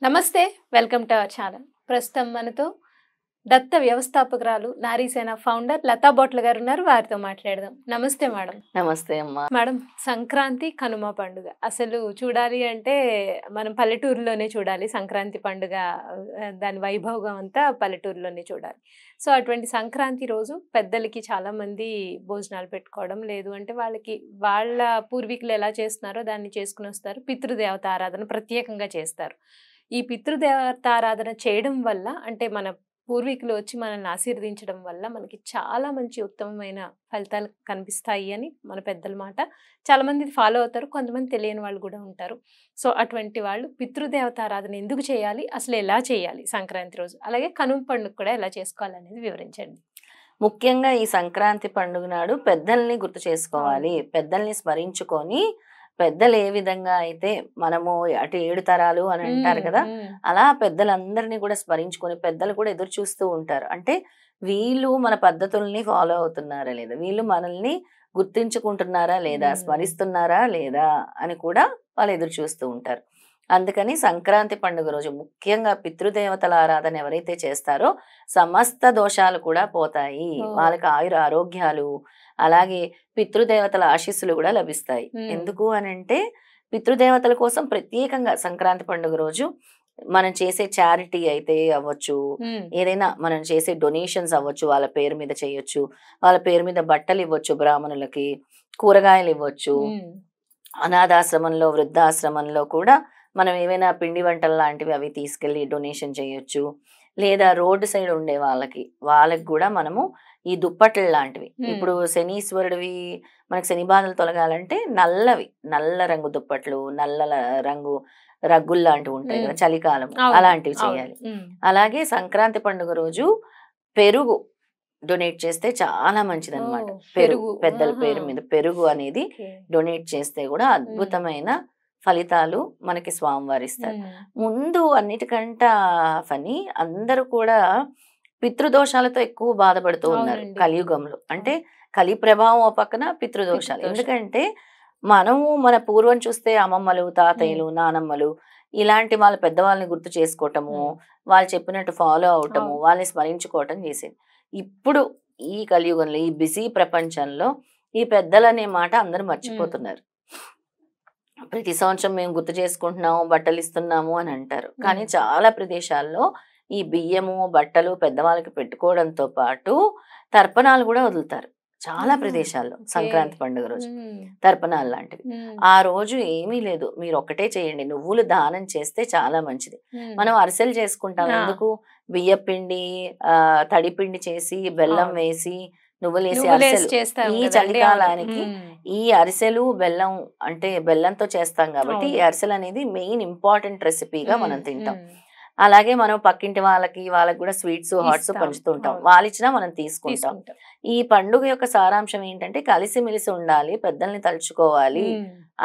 నమస్తే. Welcome to our channel. ప్రస్తుతం మనతో దత్త వ్యవస్థాపకురాలు, నారీసేన ఫౌండర్ లతా బొట్ల గారు ఉన్నారు. వారితో మాట్లాడదాం. నమస్తే మేడం. నమస్తే అమ్మా. మేడం, సంక్రాంతి, కనుమ పండుగ అసలు చూడాలి అంటే మనం పల్లెటూరులోనే చూడాలి. సంక్రాంతి పండుగ దాని వైభవం అంతా పల్లెటూరులోనే చూడాలి. సో అటువంటి సంక్రాంతి రోజు పెద్దలకి చాలామంది భోజనాలు పెట్టుకోవడం, లేదు అంటే వాళ్ళ పూర్వీకులు ఎలా చేస్తున్నారో దాన్ని చేసుకుని వస్తారు. పితృదేవత ఆరాధన ప్రత్యేకంగా చేస్తారు. ఈ పితృదేవతారాధన చేయడం వల్ల అంటే మన పూర్వీకులు వచ్చి మనల్ని ఆశీర్వదించడం వల్ల మనకి చాలా మంచి ఉత్తమమైన ఫలితాలు కనిపిస్తాయి అని మన పెద్దల మాట. చాలామంది ఫాలో అవుతారు, కొంతమంది తెలియని వాళ్ళు కూడా ఉంటారు. సో అటువంటి వాళ్ళు పితృదేవతారాధన ఎందుకు చేయాలి, అసలు ఎలా చేయాలి సంక్రాంతి రోజు, అలాగే కనుమ పండుగ కూడా ఎలా చేసుకోవాలనేది వివరించండి. ముఖ్యంగా ఈ సంక్రాంతి పండుగ నాడు పెద్దల్ని గుర్తు చేసుకోవాలి. పెద్దల్ని స్మరించుకొని పెద్దలు ఏ విధంగా అయితే మనము అటు 7 తరాలు అని అంటారు కదా, అలా పెద్దలందరినీ కూడా స్మరించుకొని పెద్దలు కూడా ఎదురు చూస్తూ ఉంటారు. అంటే వీళ్ళు మన పద్ధతుల్ని ఫాలో అవుతున్నారా లేదా, వీళ్ళు మనల్ని గుర్తించుకుంటున్నారా లేదా, స్మరిస్తున్నారా లేదా అని కూడా వాళ్ళు ఎదురు చూస్తూ ఉంటారు. అందుకని సంక్రాంతి పండుగ రోజు ముఖ్యంగా పితృదేవతల ఆరాధన ఎవరైతే చేస్తారో సమస్త దోషాలు కూడా పోతాయి. వాళ్ళకి ఆయుర ఆరోగ్యాలు, అలాగే పితృదేవతల ఆశీస్సులు కూడా లభిస్తాయి. ఎందుకు అని అంటే పితృదేవతల కోసం ప్రత్యేకంగా సంక్రాంతి పండుగ రోజు మనం చేసే చారిటీ అయితే అవ్వచ్చు, ఏదైనా మనం చేసే డొనేషన్స్ అవ్వచ్చు, వాళ్ళ పేరు మీద చేయొచ్చు, వాళ్ళ పేరు మీద బట్టలు ఇవ్వచ్చు, బ్రాహ్మణులకి కూరగాయలు ఇవ్వచ్చు, అనాథాశ్రమంలో వృద్ధాశ్రమంలో కూడా మనం ఏవైనా పిండి వంటలు లాంటివి అవి తీసుకెళ్ళి డొనేషన్ చేయొచ్చు. లేదా రోడ్డు సైడ్ ఉండే వాళ్ళకి కూడా మనము ఈ దుప్పట్లు లాంటివి, ఇప్పుడు శనీశ్వరుడివి మనకి శని బాధలు తొలగాలంటే నల్ల రంగు దుప్పట్లు, నల్ల రంగు రగ్గులు లాంటివి ఉంటాయి కదా చలికాలం, అలాంటివి చేయాలి. అలాగే సంక్రాంతి పండుగ రోజు పెరుగు డొనేట్ చేస్తే చాలా మంచిది అనమాట. పెరుగు పెద్దల పేరు మీద పెరుగు అనేది డొనేట్ చేస్తే కూడా అద్భుతమైన ఫలితాలు మనకి స్వామివారు ఇస్తారు. ముందు అన్నిటికంటే ఫని అందరూ కూడా పితృదోషాలతో ఎక్కువ బాధపడుతూ ఉన్నారు కలియుగంలో. అంటే కలి ప్రభావం ఓ పక్కన పితృదోషాలు. ఎందుకంటే మనము మన పూర్వం చూస్తే అమ్మమ్మలు, తాతయ్యలు, నానమ్మలు ఇలాంటి వాళ్ళ పెద్దవాళ్ళని గుర్తు చేసుకోవటము, వాళ్ళు చెప్పినట్టు ఫాలో అవటము, వాళ్ళని స్మరించుకోవటం చేసేది. ఇప్పుడు ఈ కలియుగంలో ఈ బిజీ ప్రపంచంలో ఈ పెద్దలనే మాట అందరూ మర్చిపోతున్నారు. ప్రతి సంవత్సరం మేము గుర్తు చేసుకుంటున్నాము, బట్టలు ఇస్తున్నాము అని అంటారు. కానీ చాలా ప్రదేశాల్లో ఈ బియ్యము, బట్టలు పెద్దవాళ్ళకి పెట్టుకోవడంతో పాటు తర్పణాలు కూడా వదులుతారు. చాలా ప్రదేశాల్లో సంక్రాంతి పండుగ రోజు తర్పణాలు లాంటివి. ఆ రోజు ఏమీ లేదు, మీరు ఒక్కటే చేయండి, నువ్వులు దానం చేస్తే చాలా మంచిది. మనం అరిసెలు చేసుకుంటాం, ఎందుకు బియ్య పిండి తడి పిండి చేసి బెల్లం వేసి నువ్వులేసి అరిసెలు. ఈ చలికాలానికి ఈ అరిసెలు బెల్లం అంటే బెల్లంతో చేస్తాం కాబట్టి ఈ అరిసెలు అనేది మెయిన్ ఇంపార్టెంట్ రెసిపీగా మనం తింటాం. అలాగే మనం పక్కింటి వాళ్ళకి కూడా స్వీట్స్, హాట్స్ పంచుతుంటాం, వాళ్ళు ఇచ్చినా మనం తీసుకుంటాం. ఈ పండుగ యొక్క సారాంశం ఏంటంటే కలిసిమెలిసి ఉండాలి, పెద్దల్ని తలుచుకోవాలి.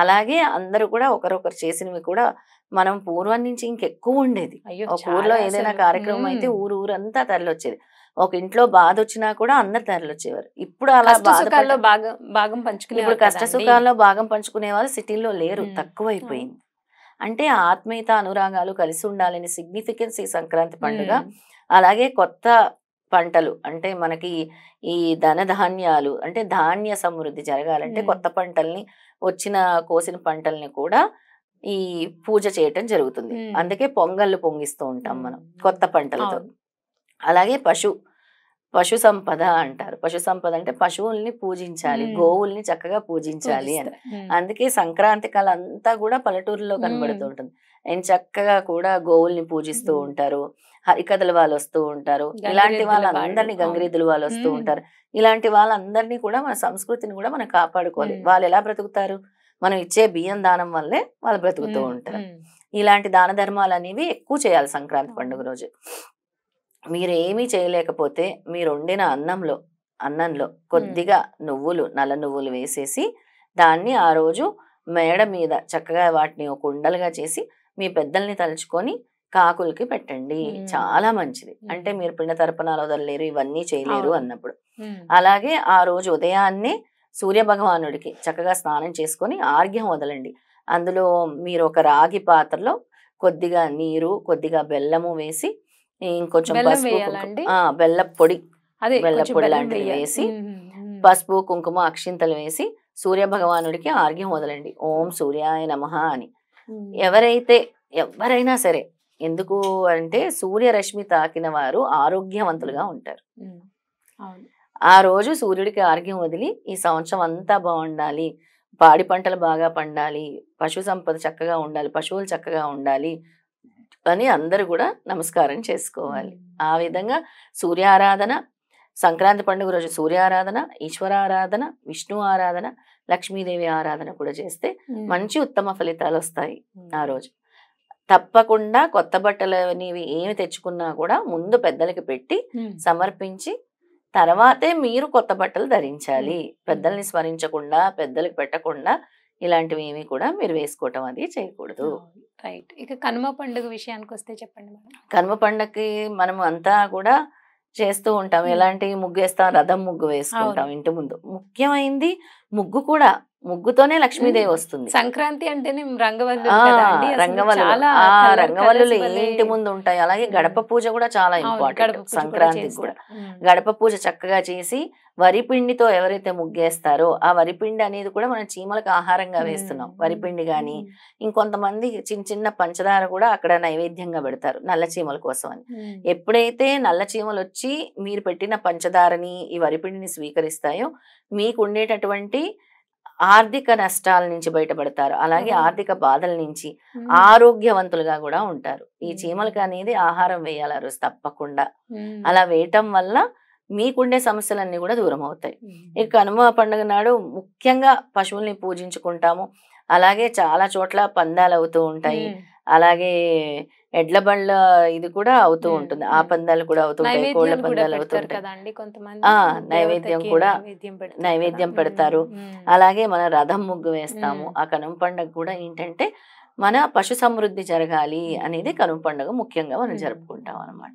అలాగే అందరూ కూడా ఒకరొకరు చేసినవి కూడా మనం పూర్వం నుంచి ఇంకెక్కువ ఉండేది. ఒక ఊర్లో ఏదైనా కార్యక్రమం అయితే ఊరంతా తరలొచ్చేది. ఒక ఇంట్లో బాధ వచ్చినా కూడా అందరు తరలొచ్చేవారు. ఇప్పుడు అలా భాగం పంచుకునే, ఇప్పుడు కష్ట సుఖాల్లో భాగం పంచుకునే వాళ్ళు సిటీల్లో లేరు, తక్కువైపోయింది. అంటే ఆత్మీయత, అనురాగాలు కలిసి ఉండాలని సిగ్నిఫికెన్స్ ఈ సంక్రాంతి పండుగ. అలాగే కొత్త పంటలు అంటే మనకి ఈ ధనధాన్యాలు అంటే ధాన్య సమృద్ధి జరగాలంటే కొత్త పంటల్ని కోసిన పంటల్ని కూడా ఈ పూజ చేయటం జరుగుతుంది. అందుకే పొంగళ్ళు పొంగిస్తూ ఉంటాం మనం కొత్త పంటలతో. అలాగే పశు సంపద అంటారు. పశు సంపద అంటే పశువుల్ని పూజించాలి, గోవుల్ని చక్కగా పూజించాలి అని. అందుకే సంక్రాంతి కళ అంతా కూడా పల్లెటూరులో కనబడుతూ ఉంటుంది. ఆయన చక్కగా కూడా గోవుల్ని పూజిస్తూ ఉంటారు, హరికథల వాళ్ళు వస్తూ ఉంటారు, ఇలాంటి వాళ్ళందరినీ గంగిరెద్దులు వాళ్ళు వస్తూ ఉంటారు. ఇలాంటి వాళ్ళందరినీ కూడా మన సంస్కృతిని కూడా మనం కాపాడుకోవాలి. వాళ్ళు ఎలా బ్రతుకుతారు, మనం ఇచ్చే బియ్యం దానం వల్లే వాళ్ళు బ్రతుకుతూ ఉంటారు. ఇలాంటి దాన ధర్మాలు అనేవి ఎక్కువ చేయాలి సంక్రాంతి పండుగ రోజు. మీరు ఏమీ చేయలేకపోతే మీరు వండిన అన్నంలో కొద్దిగా నల్ల నువ్వులు వేసేసి దాన్ని ఆ రోజు మేడ మీద చక్కగా వాటిని ఒక ఉండలుగా చేసి మీ పెద్దల్ని తలుచుకొని కాకులకి పెట్టండి, చాలా మంచిది. అంటే మీరు పిండ తర్పణాలు వదలలేరు, ఇవన్నీ చేయలేరు అన్నప్పుడు. అలాగే ఆ రోజు ఉదయాన్నే సూర్య భగవానుడికి చక్కగా స్నానం చేసుకొని ఆర్ఘ్యం వదలండి. అందులో మీరు ఒక రాగి పాత్రలో కొద్దిగా నీరు, కొద్దిగా బెల్లము వేసి, ఇంకొంచెం బెల్లం పసుపు, వేయాలా కుంకుమ అండి? బెల్లపు పొడి, అదే బెల్లపు కొంచెం పొడి బెల్లం లాంటిది వేయాలి. వేసి, పసుపు, కుంకుమ, అక్షింతలు వేసి సూర్య భగవానుడికి ఆర్ఘ్యం వదలండి. ఓం సూర్యాయ నమః అని. ఎవరైనా సరే, ఎందుకు అంటే సూర్యరశ్మి తాకిన వారు ఆరోగ్యవంతులుగా ఉంటారు. అవును. ఆ రోజు సూర్యుడికి ఆర్ఘ్యం వదిలి ఈ సంవత్సరం అంతా బాగుండాలి, పాడి పంటలు బాగా పండాలి, పశు సంపద చక్కగా ఉండాలి, పశువులు చక్కగా ఉండాలి అని అందరూ కూడా నమస్కారం చేసుకోవాలి. ఆ విధంగా సూర్యారాధన, సంక్రాంతి పండుగ రోజు సూర్యారాధన, ఈశ్వరారాధన, విష్ణు ఆరాధన, లక్ష్మీదేవి ఆరాధన కూడా చేస్తే మంచి ఉత్తమ ఫలితాలు వస్తాయి. ఆ రోజు తప్పకుండా కొత్త బట్టలు అనేవి ఏమి తెచ్చుకున్నా కూడా ముందు పెద్దలకి పెట్టి సమర్పించి తర్వాతే మీరు కొత్త బట్టలు ధరించాలి. పెద్దల్ని స్మరించకుండా, పెద్దలకు పెట్టకుండా ఇలాంటివి ఏమి కూడా మీరు వేసుకోవటం అది చేయకూడదు. రైట్. ఇక కనుమ పండుగ విషయానికి వస్తే చెప్పండి మేడం. కనుమ పండుగకి మనం అంతా కూడా చేస్తూ ఉంటాం. ఎలాంటి ముగ్గు వేస్తాం? రథం ముగ్గు వేసుకుంటాం ఇంటి ముందు. ముఖ్యమైనది ముగ్గు కూడా. ముగ్గుతోనే లక్ష్మీదేవి వస్తుంది. సంక్రాంతి అంటేనే రంగవల్లులు, రంగవల్లులు ఇంటి ముందు ఉంటాయి. అలాగే గడప పూజ కూడా చాలా ఇంపార్టెంట్ సంక్రాంతికి కూడా. గడప పూజ చక్కగా చేసి వరిపిండితో ఎవరైతే ముగ్గేస్తారో ఆ వరిపిండి అనేది కూడా మనం చీమలకు ఆహారంగా వేస్తున్నాం. వరిపిండి గాని ఇంకొంతమంది చిన్న చిన్న పంచదార కూడా అక్కడ నైవేద్యంగా పెడతారు నల్ల చీమల కోసం అని. ఎప్పుడైతే నల్ల చీమలు వచ్చి మీరు పెట్టిన పంచదారని, ఈ వరిపిండిని స్వీకరిస్తాయో మీకు ఉండేటటువంటి ఆర్థిక నష్టాల నుంచి బయటపడతారు. అలాగే ఆర్థిక బాధల నుంచి ఆరోగ్యవంతులుగా కూడా ఉంటారు. ఈ చీమలకు అనేది ఆహారం వేయాలి ఆ రోజు తప్పకుండా. అలా వేయటం వల్ల మీకుండే సమస్యలన్నీ కూడా దూరం అవుతాయి. ఈ కనుమ పండుగ నాడు ముఖ్యంగా పశువుల్ని పూజించుకుంటాము. అలాగే చాలా చోట్ల పందాలు అవుతూ ఉంటాయి. అలాగే ఎడ్ల బండ్ల ఇది కూడా అవుతూ ఉంటుంది. ఆ పందాలు కూడా అవుతుంటాయి, కోళ్ల పందాలు అవుతుంటాయి. నైవేద్యం పెడతారు. అలాగే మన రథం ముగ్గు వేస్తాము. ఆ కనుమ పండుగ కూడా ఏంటంటే మన పశు సమృద్ధి జరగాలి అనేది కనుమ పండుగ ముఖ్యంగా మనం జరుపుకుంటాం అనమాట.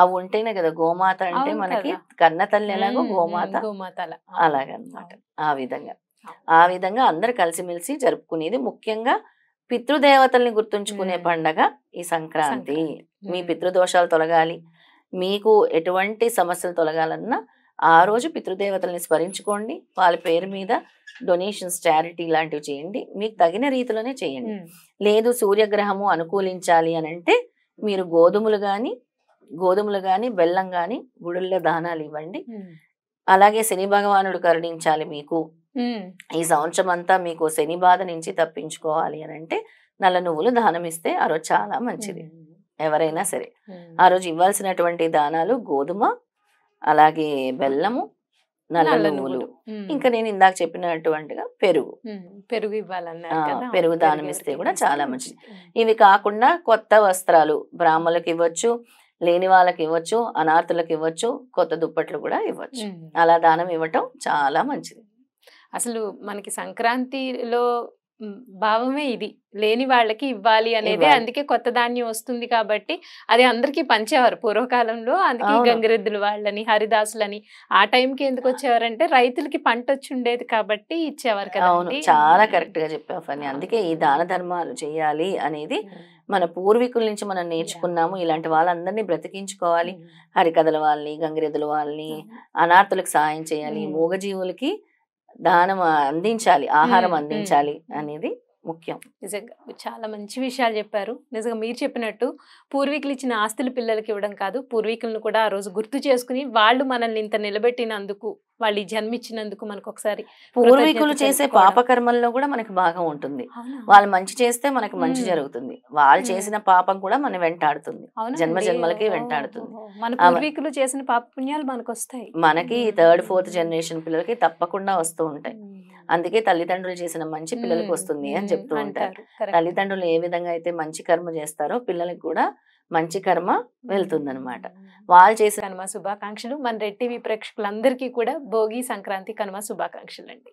అవి ఉంటేనే కదా గోమాత అంటే మనకి కన్న తల్లి ఎలాగో గోమాత అలాగనమాట. ఆ విధంగా అందరు కలిసిమెలిసి జరుపుకునేది. ముఖ్యంగా పితృదేవతల్ని గుర్తుంచుకునే పండగ ఈ సంక్రాంతి. మీ పితృదోషాలు తొలగాలి, మీకు ఎటువంటి సమస్యలు తొలగాలన్నా ఆ రోజు పితృదేవతల్ని స్మరించుకోండి. వాళ్ళ పేరు మీద డొనేషన్స్, చారిటీ లాంటివి చేయండి. మీకు తగిన రీతిలోనే చేయండి. లేదు సూర్యగ్రహము అనుకూలించాలి అని అంటే మీరు గోధుమలు కానీ బెల్లం కానీ గుడుల్లో దానాలు ఇవ్వండి. అలాగే శని భగవానుడు కరుణించాలి మీకు. ఈ సంవత్సరం అంతా మీకు శని బాధ నుంచి తప్పించుకోవాలి అని అంటే నల్ల నువ్వులు దానం ఇస్తే ఆ రోజు చాలా మంచిది. ఎవరైనా సరే ఆ రోజు ఇవ్వాల్సినటువంటి దానాలు గోధుమ, అలాగే బెల్లము, నల్ల నువ్వులు, ఇంకా నేను ఇందాక చెప్పినటువంటిగా పెరుగు ఇవ్వాలన్నారు. పెరుగు దానం ఇస్తే కూడా చాలా మంచిది. ఇవి కాకుండా కొత్త వస్త్రాలు బ్రాహ్మణులకు ఇవ్వచ్చు, లేని వాళ్ళకి ఇవ్వచ్చు, అనాథులకు ఇవ్వచ్చు, కొత్త దుప్పట్లు కూడా ఇవ్వచ్చు. అలా దానం ఇవ్వటం చాలా మంచిది. అసలు మనకి సంక్రాంతిలో భావమే ఇది, లేని వాళ్ళకి ఇవ్వాలి అనేది. అందుకే కొత్త ధాన్యం వస్తుంది కాబట్టి అది అందరికీ పంచేవారు పూర్వకాలంలో. అందుకే గంగిరెద్దులు వాళ్ళని, హరిదాసులని ఆ టైంకి ఎందుకు వచ్చేవారంటే రైతులకి పంట వచ్చి ఉండేది కాబట్టి ఇచ్చేవారు కదా. చాలా కరెక్ట్ గా చెప్పావు ఫని. అందుకే ఈ దాన ధర్మాలు చేయాలి అనేది మన పూర్వీకుల నుంచి మనం నేర్చుకున్నాము. ఇలాంటి వాళ్ళందరినీ బ్రతికించుకోవాలి. హరికథల వాళ్ళని, గంగిరెద్దుల వాళ్ళని, అనాథులకు సహాయం చేయాలి, మూగజీవులకి దానం అందించాలి, ఆహారం అందించాలి అనేది ముఖ్యం. నిజంగా చాలా మంచి విషయాలు చెప్పారు. నిజంగా మీరు చెప్పినట్టు పూర్వీకులు ఇచ్చిన ఆస్తులు పిల్లలకి ఇవ్వడం కాదు, పూర్వీకులను కూడా ఆ రోజు గుర్తు చేసుకుని వాళ్ళు మనల్ని ఇంత నిలబెట్టినందుకు, వాళ్ళు జన్మించినందుకు మనకు ఒకసారి పూర్వీకులు చేసే పాపకర్మల్లో కూడా మనకి భాగం ఉంటుంది. వాళ్ళు మంచి చేస్తే మనకి మంచి జరుగుతుంది, వాళ్ళు చేసిన పాపం కూడా మనం వెంటాడుతుంది, జన్మ జన్మలకి వెంటాడుతుంది. మన పూర్వీకులు చేసిన పాప పుణ్యాలు మనకు వస్తాయి. మనకి 3rd 4th జనరేషన్ పిల్లలకి తప్పకుండా వస్తూ ఉంటాయి. అందుకే తల్లిదండ్రులు చేసిన మంచి పిల్లలకు వస్తుంది అని చెప్తూ ఉంటారు. తల్లిదండ్రులు ఏ విధంగా అయితే మంచి కర్మ చేస్తారో పిల్లలకు కూడా మంచి కర్మ వెళ్తుందన్నమాట. వాళ్ళు చేసిన కనుమ శుభాకాంక్షలు. మన రెడ్ టీవీ ప్రేక్షకులందరికీ కూడా భోగి, సంక్రాంతి, కనుమ శుభాకాంక్షలు అండి.